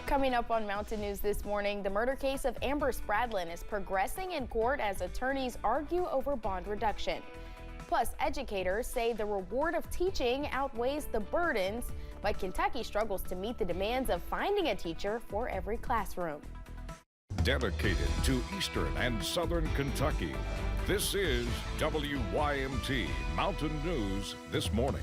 Coming up on Mountain News this morning, the murder case of Amber Spradlin is progressing in court as attorneys argue over bond reduction. Plus, educators say the reward of teaching outweighs the burdens, but Kentucky struggles to meet the demands of finding a teacher for every classroom. Dedicated to Eastern and Southern Kentucky, this is WYMT Mountain News This Morning.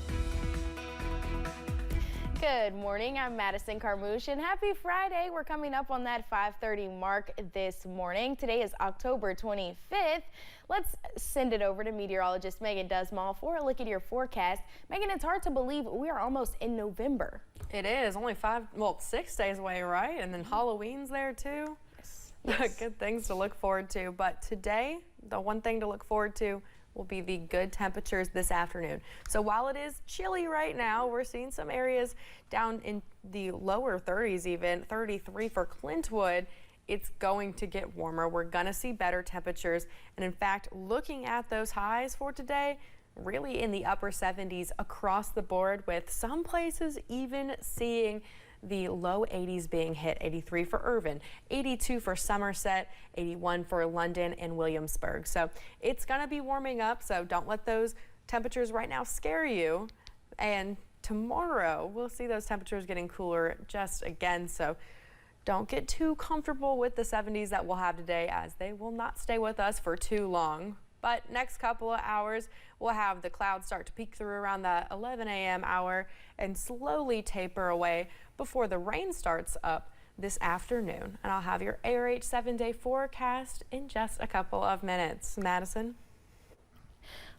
Good morning, I'm Madison Carmouche, and happy Friday. We're coming up on that 5:30 mark this morning. Today is October 25th. Let's send it over to meteorologist Megan Dusmall for a look at your forecast. Megan, it's hard to believe we are almost in November. It is only 6 days away, right? And then Halloween's there too. Yes. Good things to look forward to. But today, the one thing to look forward to will be the good temperatures this afternoon. So while it is chilly right now, we're seeing some areas down in the lower 30s, even 33 for Clintwood. It's going to get warmer. We're going to see better temperatures. And in fact, looking at those highs for today, really in the upper 70s across the board, with some places even seeing the low 80s being hit. 83 for Irvin, 82 for Somerset, 81 for London and Williamsburg. So it's going to be warming up, so don't let those temperatures right now scare you. And tomorrow we'll see those temperatures getting cooler just again, so don't get too comfortable with the 70s that we'll have today, as they will not stay with us for too long. But next couple of hours, we'll have the clouds start to peek through around the 11 a.m. hour and slowly taper away before the rain starts up this afternoon. And I'll have your ARH 7-day forecast in just a couple of minutes. Madison?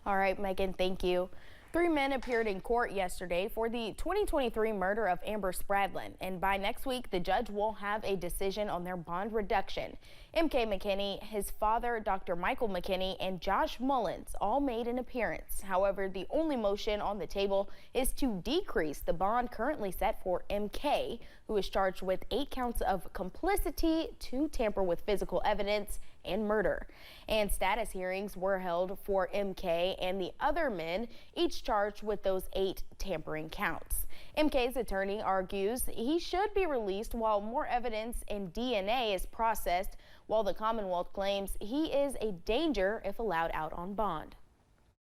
All right, Megan, thank you. 3 men appeared in court yesterday for the 2023 murder of Amber Spradlin, and by next week, the judge will have a decision on their bond reduction. M.K. McKinney, his father, Dr. Michael McKinney, and Josh Mullins all made an appearance. However, the only motion on the table is to decrease the bond currently set for M.K., who is charged with 8 counts of complicity to tamper with physical evidence and murder. And status hearings were held for MK and the other men, each charged with those 8 tampering counts. MK's attorney argues he should be released while more evidence and DNA is processed, while the Commonwealth claims he is a danger if allowed out on bond.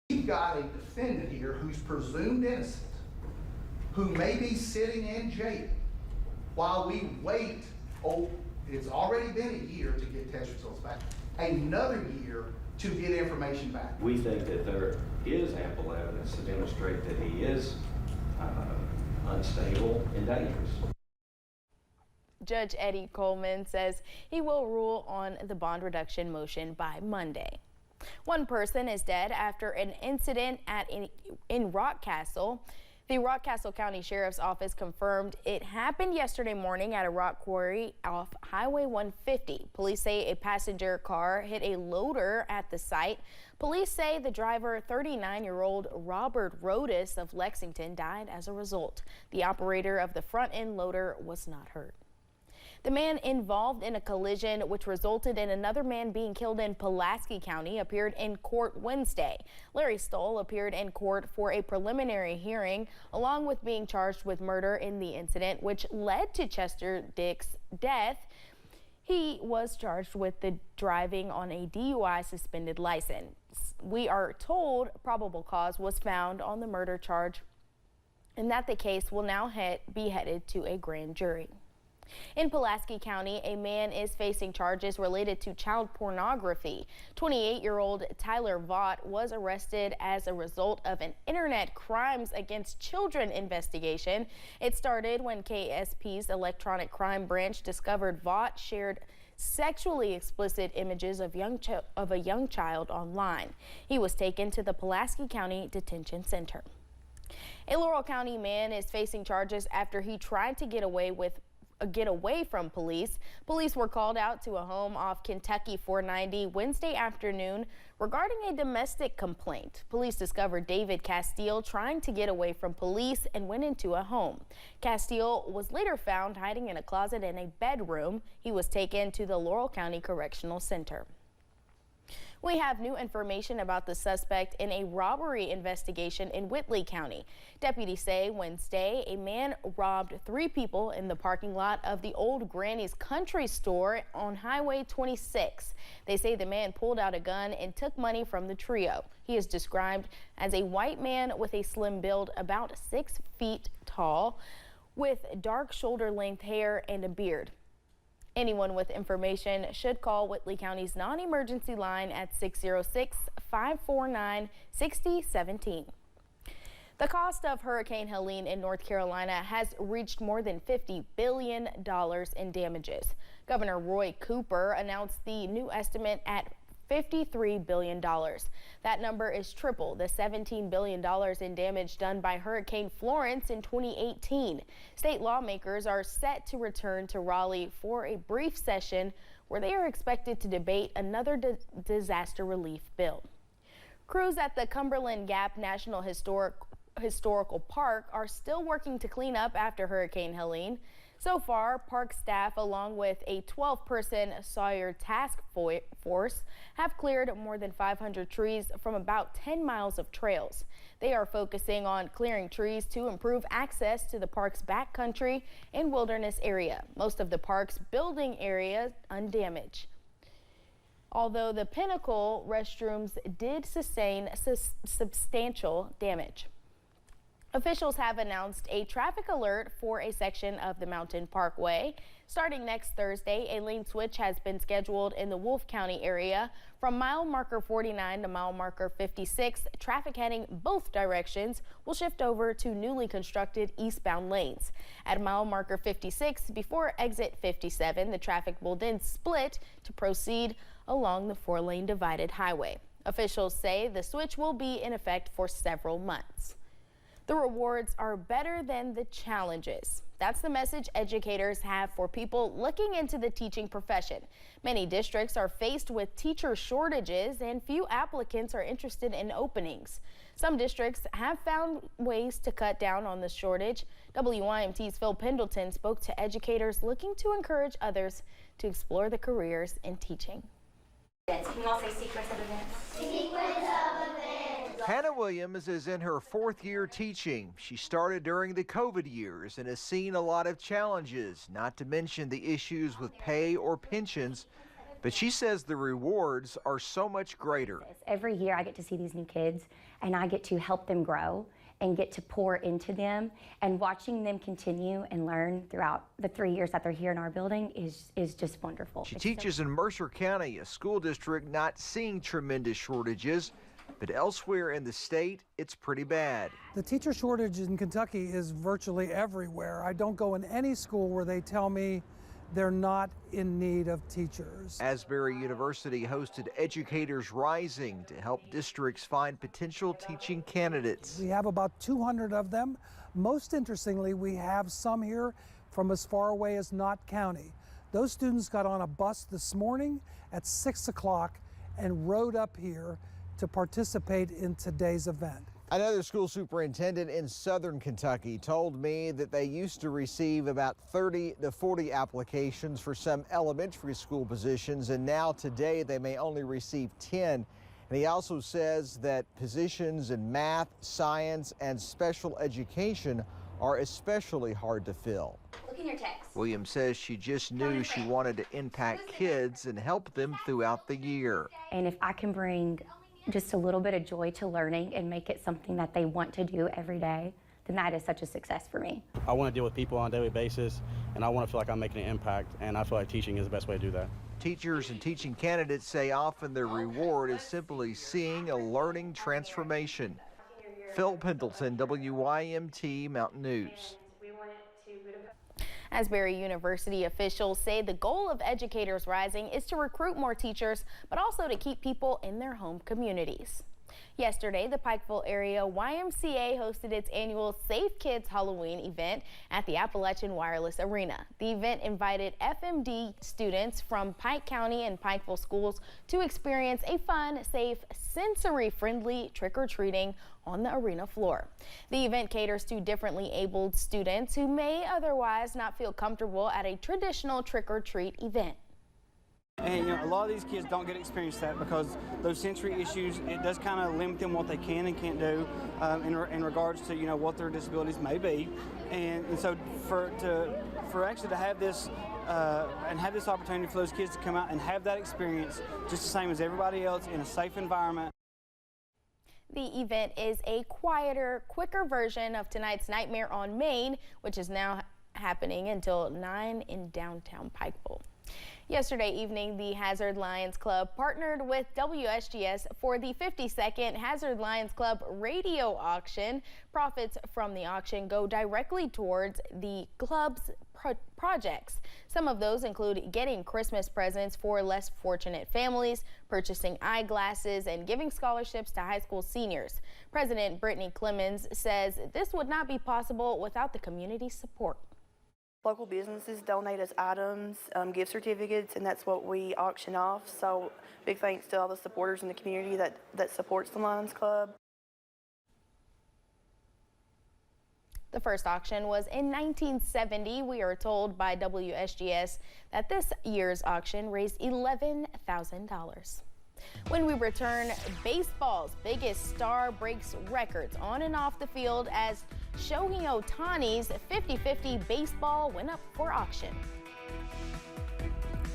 We've got a defendant here who's presumed innocent, who may be sitting in jail while we wait. It's already been a year to get test results back, another year to get information back. We think that there is ample evidence to demonstrate that he is unstable and dangerous. Judge Eddie Coleman says he will rule on the bond reduction motion by Monday. One person is dead after an incident in Rockcastle. The Rockcastle County Sheriff's Office confirmed it happened yesterday morning at a rock quarry off Highway 150. Police say a passenger car hit a loader at the site. Police say the driver, 39-year-old Robert Rodas of Lexington, died as a result. The operator of the front-end loader was not hurt. The man involved in a collision which resulted in another man being killed in Pulaski County appeared in court Wednesday. Larry Stoll appeared in court for a preliminary hearing, along with being charged with murder in the incident which led to Chester Dick's death. He was charged with the driving on a DUI suspended license. We are told probable cause was found on the murder charge and that the case will now be headed to a grand jury. In Pulaski County, a man is facing charges related to child pornography. 28-year-old Tyler Vaught was arrested as a result of an Internet Crimes Against Children investigation. It started when KSP's electronic crime branch discovered Vaught shared sexually explicit images of a young child online. He was taken to the Pulaski County Detention Center. A Laurel County man is facing charges after he tried to get away from police. Police were called out to a home off Kentucky 490 Wednesday afternoon regarding a domestic complaint. Police discovered David Castile trying to get away from police and went into a home. Castile was later found hiding in a closet in a bedroom. He was taken to the Laurel County Correctional Center. We have new information about the suspect in a robbery investigation in Whitley County. Deputies say Wednesday a man robbed 3 people in the parking lot of the Old Granny's Country Store on Highway 26. They say the man pulled out a gun and took money from the trio. He is described as a white man with a slim build, about 6 feet tall, with dark shoulder-length hair and a beard. Anyone with information should call Whitley County's non-emergency line at 606-549-6017. The cost of Hurricane Helene in North Carolina has reached more than $50 billion in damages. Governor Roy Cooper announced the new estimate at $53 billion. That number is triple the $17 billion in damage done by Hurricane Florence in 2018. State lawmakers are set to return to Raleigh for a brief session where they are expected to debate another disaster relief bill. Crews at the Cumberland Gap National Historical Park are still working to clean up after Hurricane Helene. So far, park staff, along with a 12-person Sawyer task force, have cleared more than 500 trees from about 10 miles of trails. They are focusing on clearing trees to improve access to the park's backcountry and wilderness area. Most of the park's building area undamaged. Although the Pinnacle restrooms did sustain substantial damage. Officials have announced a traffic alert for a section of the Mountain Parkway. Starting next Thursday, a lane switch has been scheduled in the Wolfe County area. From mile marker 49 to mile marker 56, traffic heading both directions will shift over to newly constructed eastbound lanes. At mile marker 56, before exit 57, the traffic will then split to proceed along the 4-lane divided highway. Officials say the switch will be in effect for several months. The rewards are better than the challenges. That's the message educators have for people looking into the teaching profession. Many districts are faced with teacher shortages and few applicants are interested in openings. Some districts have found ways to cut down on the shortage. WYMT's Phil Pendleton spoke to educators looking to encourage others to explore the careers in teaching. Can you all say sequence of events? Sequence of events. Hannah Williams is in her 4th year teaching. She started during the COVID years and has seen a lot of challenges, not to mention the issues with pay or pensions. But she says the rewards are so much greater. Every year I get to see these new kids and I get to help them grow and get to pour into them, and watching them continue and learn throughout the 3 years that they're here in our building is just wonderful. She teaches in Mercer County, a school district not seeing tremendous shortages, but elsewhere in the state, it's pretty bad. The teacher shortage in Kentucky is virtually everywhere. I don't go in any school where they tell me they're not in need of teachers. Asbury University hosted Educators Rising to help districts find potential teaching candidates. We have about 200 of them. Most interestingly, we have some here from as far away as Knott County. Those students got on a bus this morning at 6 o'clock and rode up here to participate in today's event. Another school superintendent in southern Kentucky told me that they used to receive about 30 to 40 applications for some elementary school positions, and now today they may only receive 10. And he also says that positions in math, science, and special education are especially hard to fill. Look in your text. Williams says she just knew she wanted to impact kids and help them throughout the year. And if I can bring just a little bit of joy to learning and make it something that they want to do every day, then that is such a success for me. I want to deal with people on a daily basis, and I want to feel like I'm making an impact, and I feel like teaching is the best way to do that. Teachers and teaching candidates say often their reward is simply seeing a learning transformation. Phil Pendleton, WYMT Mountain News. Asbury University officials say the goal of Educators Rising is to recruit more teachers, but also to keep people in their home communities. Yesterday, the Pikeville area YMCA hosted its annual Safe Kids Halloween event at the Appalachian Wireless Arena. The event invited FMD students from Pike County and Pikeville schools to experience a fun, safe, sensory-friendly trick-or-treating on the arena floor. The event caters to differently abled students who may otherwise not feel comfortable at a traditional trick-or-treat event. And a lot of these kids don't get to experience that because those sensory issues, it does kind of limit them what they can and can't do in regards to what their disabilities may be. And so for actually to have this and have this opportunity for those kids to come out and have that experience just the same as everybody else in a safe environment. The event is a quieter, quicker version of tonight's Nightmare on Main, which is now happening until 9 in downtown Pikeville. Yesterday evening, the Hazard Lions Club partnered with WSGS for the 52nd Hazard Lions Club radio auction. Profits from the auction go directly towards the club's projects. Some of those include getting Christmas presents for less fortunate families, purchasing eyeglasses, and giving scholarships to high school seniors. President Brittany Clemens says this would not be possible without the community's support. Local businesses donate us items, gift certificates, and that's what we auction off. So big thanks to all the supporters in the community that supports the Lions Club. The first auction was in 1970. We are told by WSGS that this year's auction raised $11,000. When we return, baseball's biggest star breaks records on and off the field as Shohei Ohtani's 50-50 baseball went up for auction.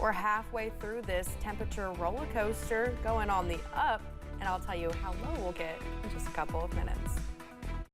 We're halfway through this temperature roller coaster going on the up, and I'll tell you how low we'll get in just a couple of minutes.